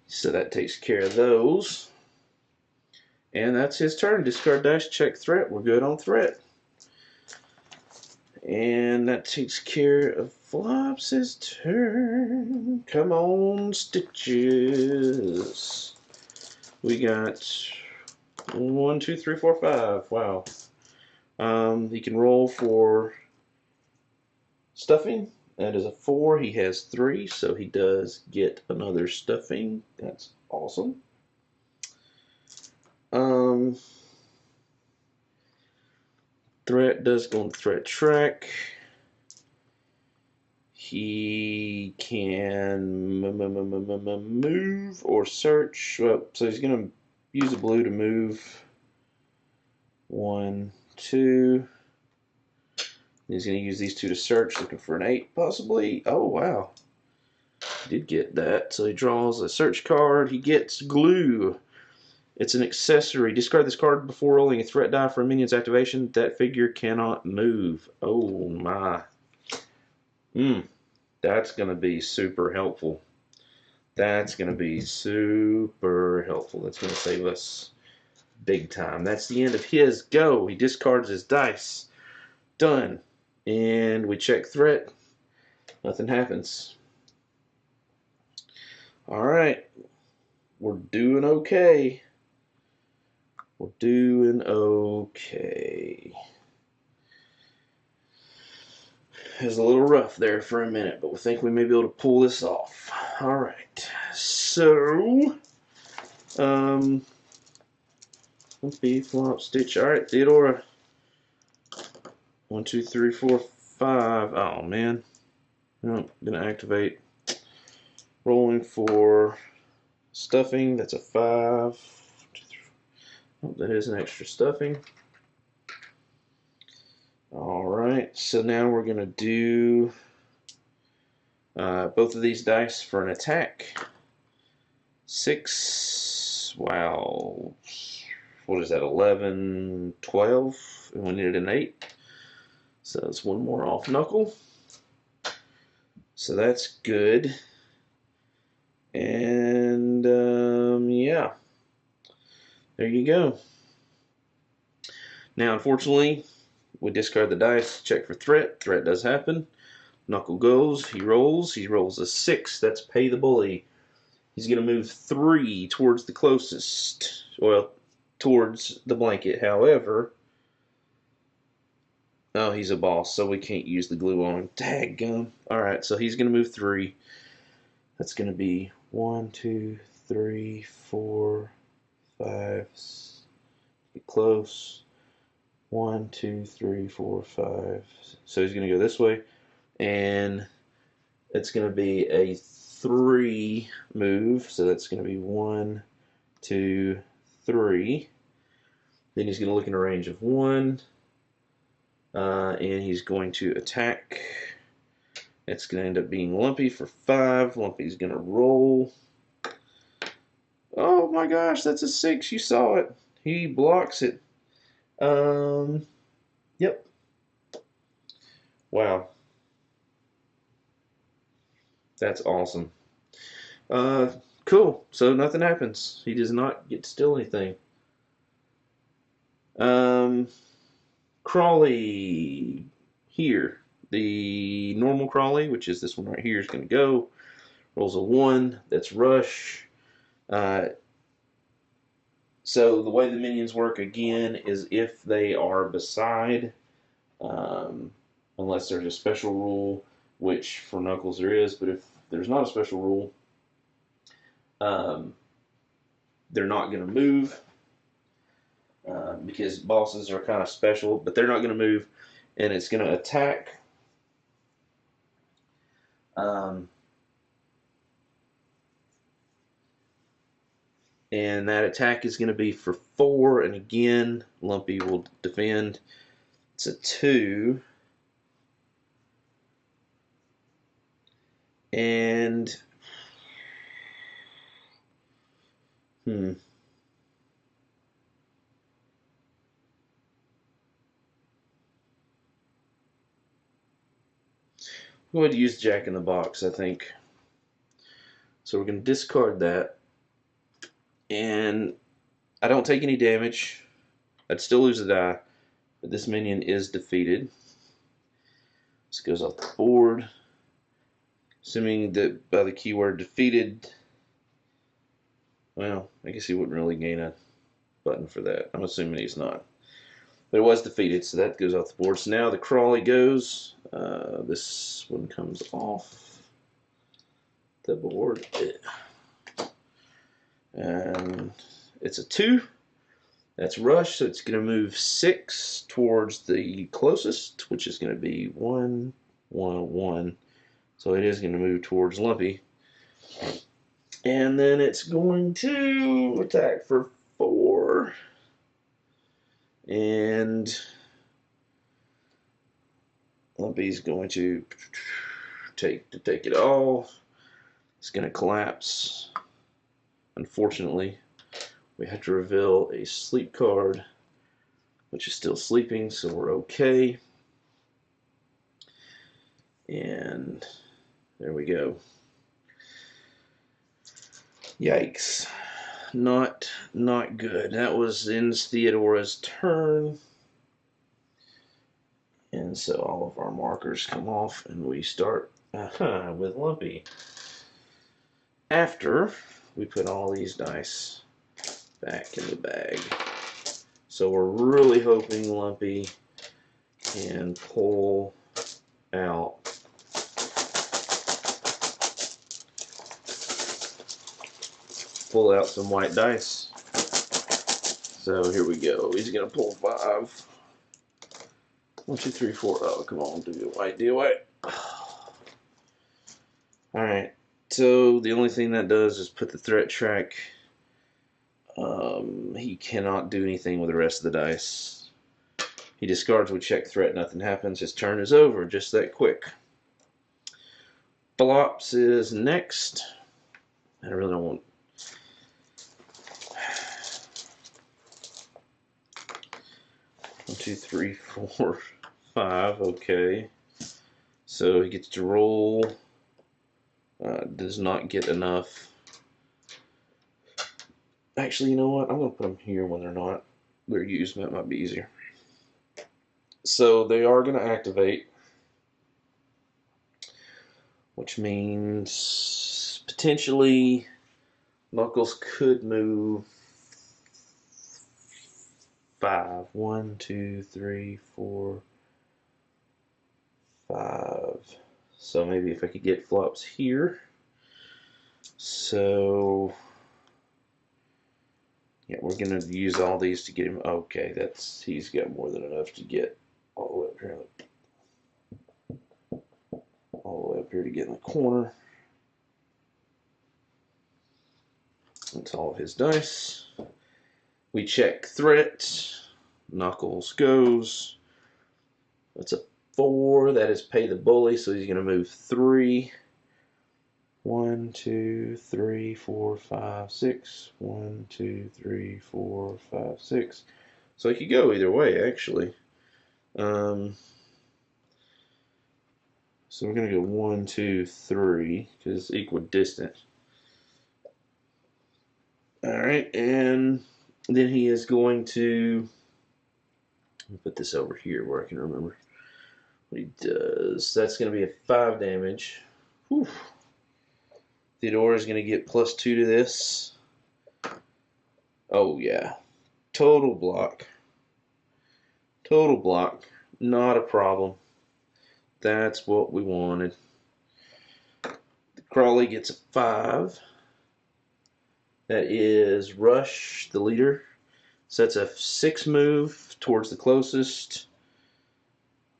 So that takes care of those. And that's his turn. Discard dice, check threat. We're good on threat. And that takes care of Flops' turn. Come on, Stitches. We got 1, 2, 3, 4, 5. Wow. He can roll for stuffing. That is a 4. He has 3, so he does get another stuffing. That's awesome. Threat does go on threat track. He can move or search. Well, so he's going to use a blue to move. 1, 2. He's going to use these 2 to search, looking for an 8, possibly. Oh, wow. He did get that. So he draws a search card. He gets glue. It's an accessory. Discard this card before rolling a threat die for a minion's activation. That figure cannot move. Oh, my. That's going to be super helpful. That's going to be super helpful. That's going to save us big time. That's the end of his go. He discards his dice. Done. And we check threat. Nothing happens. Alright. We're doing okay. We're doing okay. It was a little rough there for a minute, but we think we may be able to pull this off. Alright. So, B, flop, stitch. Alright, Theodora. 1, 2, 3, 4, 5. Oh, man. I'm going to activate. Rolling for stuffing. That's a 5. Oh, that is an extra stuffing. Alright, so now we're going to do both of these dice for an attack. 6. Wow. What is that? 11, 12. And we needed an 8. So that's 1 more off Knuckle. So that's good. And yeah. There you go. Now, unfortunately, we discard the dice, check for threat. Threat does happen. Knuckle goes. He rolls. He rolls a 6. That's pay the bully. He's going to move 3 towards the closest. Well, towards the blanket. However, oh, he's a boss, so we can't use the glue on him. Daggum. Alright, so he's going to move 3. That's going to be 1, 2, 3, 4, 5. Get close. 1, 2, 3, 4, 5. So he's going to go this way. And it's going to be a 3 move. So that's going to be 1, 2, 3. Then he's going to look in a range of 1. And he's going to attack. It's going to end up being Lumpy for 5. Lumpy's going to roll. Oh my gosh, that's a 6. You saw it. He blocks it. Yep. Wow. That's awesome. Cool. So nothing happens. He does not get to steal anything. Crawley here. The normal Crawley, which is this one right here, is going to go. Rolls a 1. That's rush. So the way the minions work again is if they are beside, unless there's a special rule, which for Knuckles there is, but if there's not a special rule, they're not going to move. Because bosses are kind of special, but they're not going to move, and it's going to attack. And that attack is going to be for 4, and again, Lumpy will defend. It's a 2. And Go ahead and use Jack in the Box, I think. So we're going to discard that. And I don't take any damage. I'd still lose a die. But this minion is defeated. This goes off the board. Assuming that by the keyword defeated, well, I guess he wouldn't really gain a button for that. I'm assuming he's not. But it was defeated, so that goes off the board. So now the Crawley goes. This one comes off the board. And it's a 2. That's rush, so it's going to move 6 towards the closest, which is going to be 1, 1, 1. So it is going to move towards Lumpy. And then it's going to attack for 4. And Lumpy's going to take it all. It's going to collapse. Unfortunately, we have to reveal a sleep card, which is still sleeping, so we're okay. And there we go. Yikes. Not good. That was ends Theodora's turn. And so all of our markers come off and we start with Lumpy. After we put all these dice back in the bag. So we're really hoping Lumpy can pull out some white dice. So here we go. He's gonna pull 5. 1, 2, 3, 4. Oh, come on, do white, do white. Alright, so the only thing that does is put the threat track. He cannot do anything with the rest of the dice. He discards with check threat, nothing happens. His turn is over, just that quick. Flops is next. I really don't want. 1, 2, 3, 4, 5. Okay. So he gets to roll. Does not get enough. Actually, you know what? I'm going to put them here when they're used. That might be easier. So they are going to activate. which means potentially Knuckles could move 5. 1, 2, 3, 4, 5. So maybe if I could get flops here. So yeah, we're gonna use all these to get him. Okay, he's got more than enough to get all the way up here. All the way up here to get in the corner. That's all of his dice. We check threat. Knuckles goes. That's a 4. That is pay the bully, so he's going to move 3. 1, 2, 3, 4, 5, 6. 1, 2, 3, 4, 5, 6. So he could go either way, actually. So we're going to go 1, 2, 3 because it's equidistant. Alright, and then he is going to put this over here where I can remember what he does. That's going to be a 5 damage. Whew. Theodora is going to get +2 to this. Oh, yeah. Total block. Total block. Not a problem. That's what we wanted. Crawley gets a 5. That is Rush, the leader. So that's a 6 move towards the closest.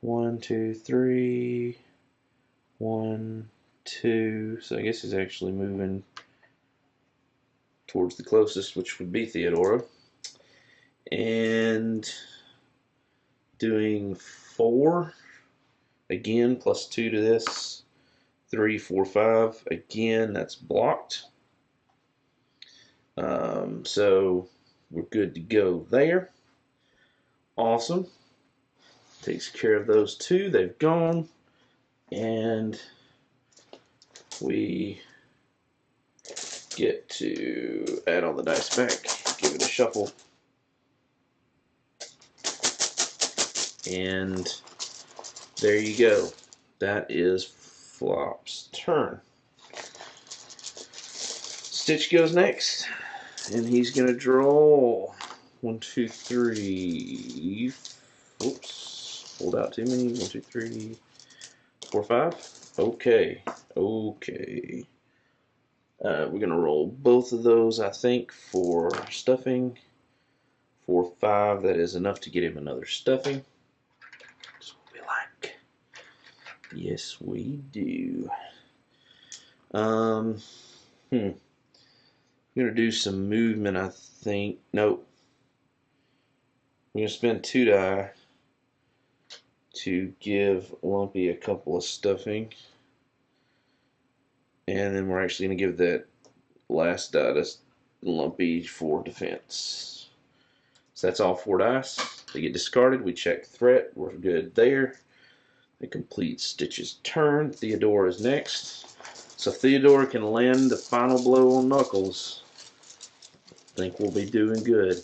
1, 2, 3. 1, 2. So I guess he's actually moving towards the closest, which would be Theodora. And doing 4. Again, +2 to this. 3, 4, 5. Again, that's blocked. So we're good to go there. Awesome. Takes care of those 2. They've gone. And we get to add all the dice back. Give it a shuffle. And there you go. That is Flop's turn. Stitch goes next. And he's going to draw 1, 2, 3. Oops. Pulled out too many. 1, 2, 3, 4, 5. Okay. Okay. We're going to roll both of those, I think, for stuffing. 4, 5. That is enough to get him another stuffing. That's what we like. Yes, we do. I'm going to do some movement, I think. Nope. I'm going to spend 2 die to give Lumpy a couple of stuffing. And then we're actually going to give that last die to Lumpy for defense. So that's all 4 dice. They get discarded. We check threat. We're good there. They complete Stitch's turn. Theodora is next. So Theodora can land the final blow on Knuckles. I think we'll be doing good.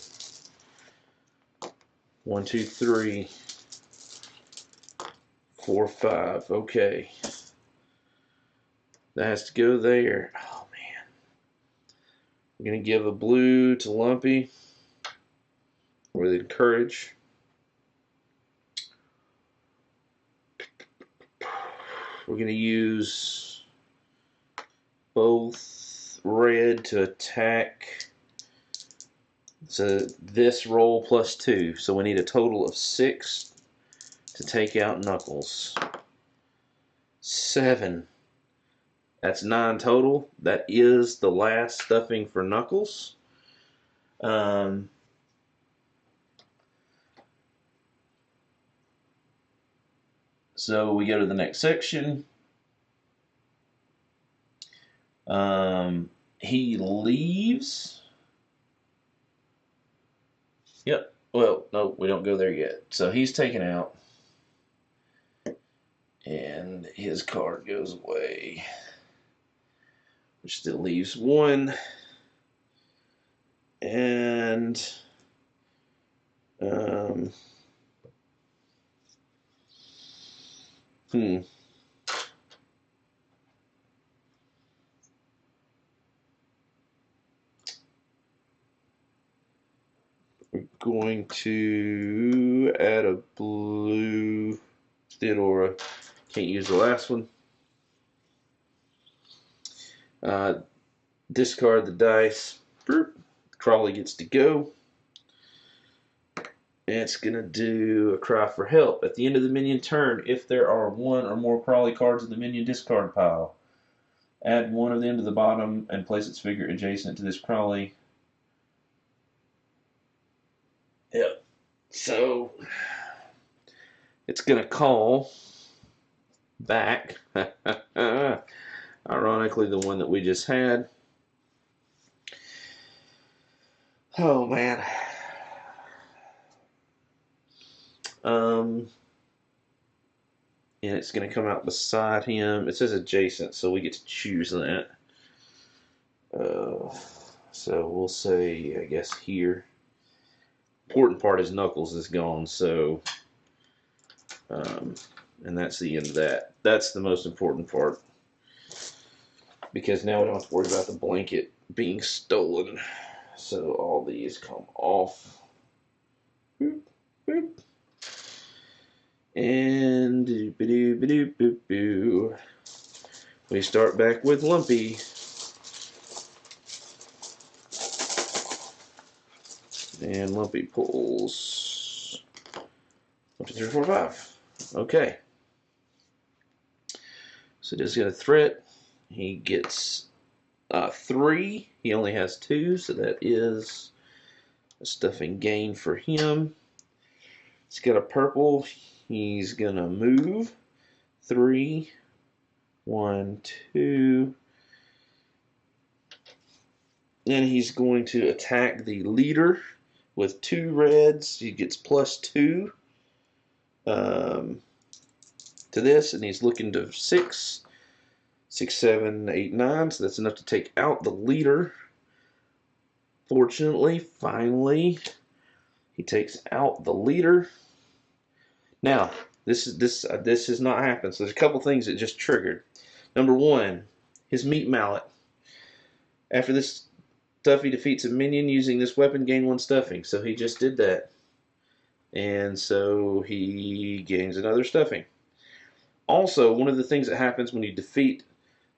1, 2, 3, 4, 5. Okay. That has to go there. Oh, man. We're going to give a blue to Lumpy with encourage. We're going to use both red to attack. So this roll +2. So we need a total of 6 to take out Knuckles. 7. That's 9 total. That is the last stuffing for Knuckles. So we go to the next section. He leaves. Yep. Well, no, we don't go there yet. So he's taken out. And his card goes away. Which still leaves 1. And going to add a blue Theodora. Can't use the last one. Discard the dice. Crawley gets to go. And it's going to do a cry for help. At the end of the minion turn, if there are one or more Crawley cards in the minion discard pile, add one of them to the bottom and place its figure adjacent to this Crawley. Yep. So, it's going to call back, ironically, the one that we just had. Oh, man. And it's going to come out beside him. It says adjacent, so we get to choose that. So we'll say, I guess, here. Important part is Knuckles is gone, so... and that's the end of that. That's the most important part. Because now we don't have to worry about the blanket being stolen. So all these come off. Boop, boop. And we start back with Lumpy. And Lumpy pulls 1, 2, 3, 4, 5. Okay. So just got a threat. He gets 3. He only has 2, so that is a stuffing gain for him. He's got a purple. He's gonna move 3, 1, 2, and he's going to attack the leader with 2 reds. He gets +2 to this, and he's looking to 6, 7, 8, 9. So that's enough to take out the leader. Fortunately, finally, he takes out the leader. Now, this has not happened. So there's a couple things that just triggered. Number 1, his meat mallet. After this stuffy defeats a minion using this weapon, gain 1 stuffing. So he just did that. And so he gains another stuffing. Also, one of the things that happens when you defeat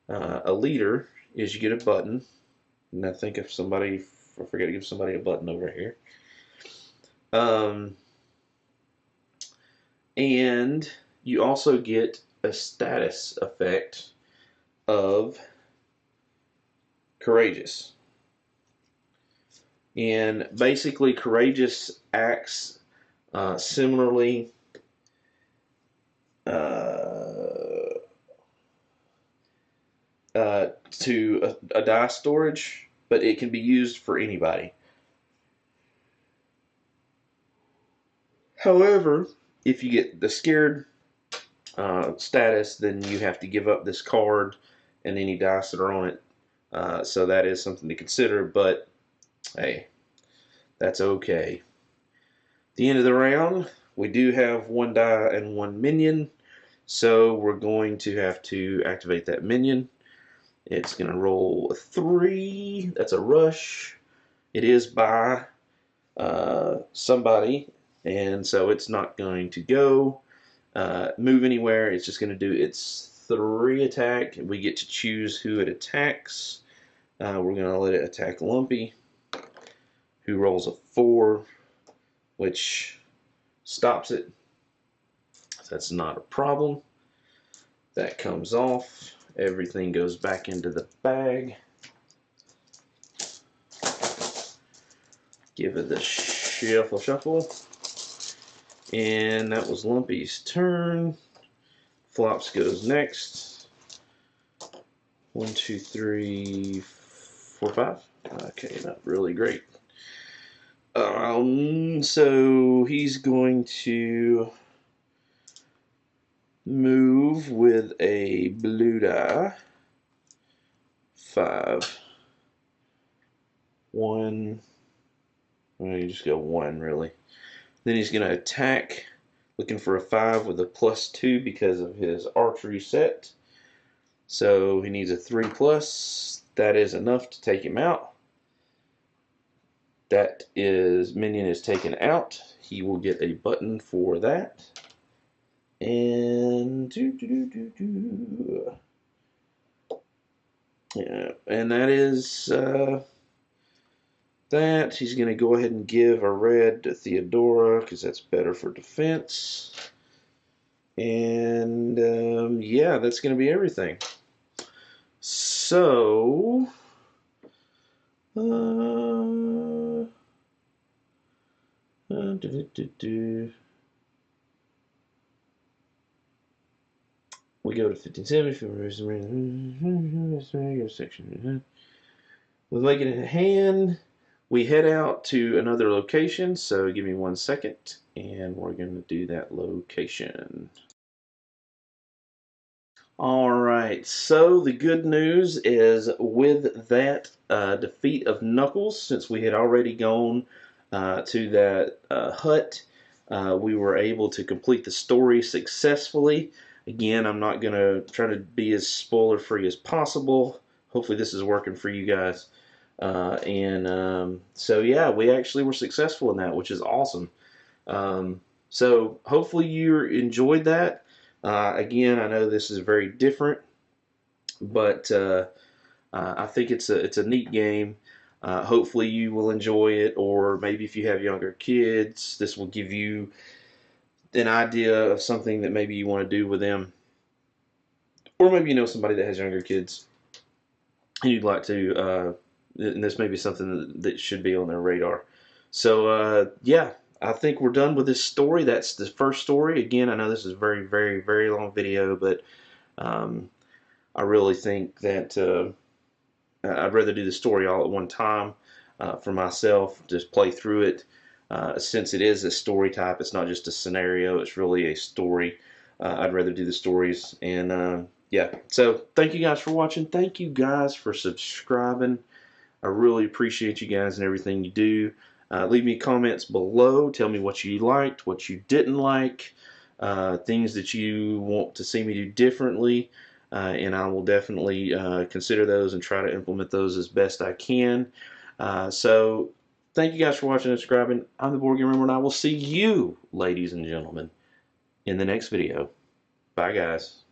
a leader is you get a button. And I think if somebody, I forget to give somebody a button over here. And you also get a status effect of Courageous. And basically, Courageous acts similarly to a die storage, but it can be used for anybody. However, if you get the scared status, then you have to give up this card and any dice that are on it. So that is something to consider, but hey, that's okay. At the end of the round, we do have 1 die and 1 minion, so we're going to have to activate that minion. It's going to roll a 3. That's a rush. It is by somebody, and so it's not going to go move anywhere. It's just going to do its 3 attack. We get to choose who it attacks. We're going to let it attack Lumpy, who rolls a 4, which stops it. So that's not a problem. That comes off. Everything goes back into the bag. Give it the shuffle, shuffle. And that was Lumpy's turn. Flops goes next. 1, 2, 3, 4, 5. Okay, not really great. So he's going to move with a blue die. 5. 1. Well, you just go 1, really. Then he's going to attack, looking for a 5 with a +2 because of his archery set. So he needs a 3+. That is enough to take him out. that is minion is taken out, he will get a button for that. And yeah, and that is that. He's going to go ahead and give a red to Theodora because that's better for defense. And yeah, that's going to be everything. So we go to 1570 section. We'll make it in hand. We head out to another location, so give me 1 second, and we're going to do that location. All right, so the good news is with that defeat of Knuckles, since we had already gone to that hut, we were able to complete the story successfully. Again, I'm not going to try to be as spoiler-free as possible. Hopefully this is working for you guys. So yeah, we actually were successful in that, which is awesome. So hopefully you enjoyed that. Again, I know this is very different, but I think it's a neat game. Hopefully you will enjoy it, or maybe if you have younger kids, this will give you an idea of something that maybe you want to do with them, or maybe you know somebody that has younger kids and you'd like to. And this may be something that should be on their radar. So yeah, I think we're done with this story. That's the first story. Again, I know this is a very, very, very long video, but I really think that I'd rather do the story all at one time for myself, just play through it. Since it is a story type, it's not just a scenario, it's really a story. I'd rather do the stories. And yeah, so thank you guys for watching. Thank you guys for subscribing. I really appreciate you guys and everything you do. Leave me comments below. Tell me what you liked, what you didn't like, things that you want to see me do differently, and I will definitely consider those and try to implement those as best I can. So thank you guys for watching and subscribing. I'm the Board Game Rumor, and I will see you, ladies and gentlemen, in the next video. Bye, guys.